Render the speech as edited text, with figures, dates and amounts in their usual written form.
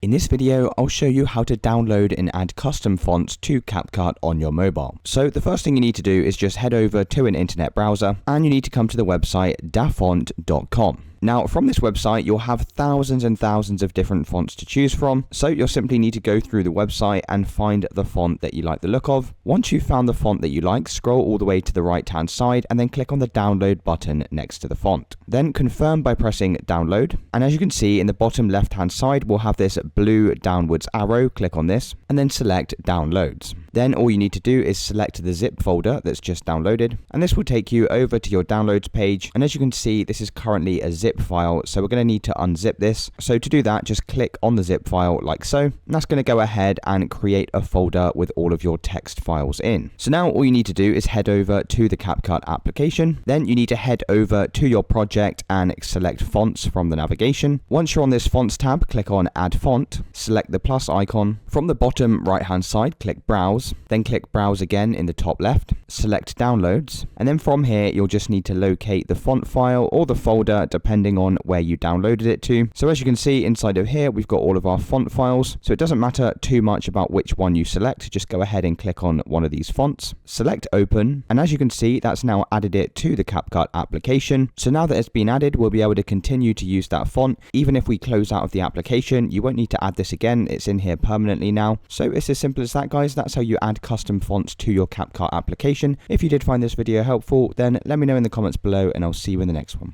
In this video, I'll show you how to download and add custom fonts to CapCut on your mobile. So the first thing you need to do is just head over to an internet browser and you need to come to the website dafont.com. Now, from this website, you'll have thousands and thousands of different fonts to choose from, so you'll simply need to go through the website and find the font that you like the look of. Once you've found the font that you like, scroll all the way to the right-hand side and then click on the download button next to the font. Then confirm by pressing download, and as you can see in the bottom left-hand side, we'll have this blue downwards arrow. Click on this and then select downloads. Then all you need to do is select the zip folder that's just downloaded, and this will take you over to your downloads page. And as you can see, this is currently a zip file, so we're going to need to unzip this. So to do that, just click on the zip file like so, and that's going to go ahead and create a folder with all of your text files in. So now all you need to do is head over to the CapCut application. Then you need to head over to your project and select fonts from the navigation. Once you're on this fonts tab, click on add font, select the plus icon. From the bottom right hand side, click browse, then click browse again in the top left, select downloads, and then from here you'll just need to locate the font file or the folder depending on where you downloaded it to. So as you can see inside of here, we've got all of our font files, so it doesn't matter too much about which one you select. Just go ahead and click on one of these fonts, select open, and as you can see, that's now added it to the CapCut application. So now that it's been added, we'll be able to continue to use that font. Even if we close out of the application, you won't need to add this again. It's in here permanently now. So it's as simple as that, guys. That's how you add custom fonts to your CapCut application. If you did find this video helpful, then let me know in the comments below and I'll see you in the next one.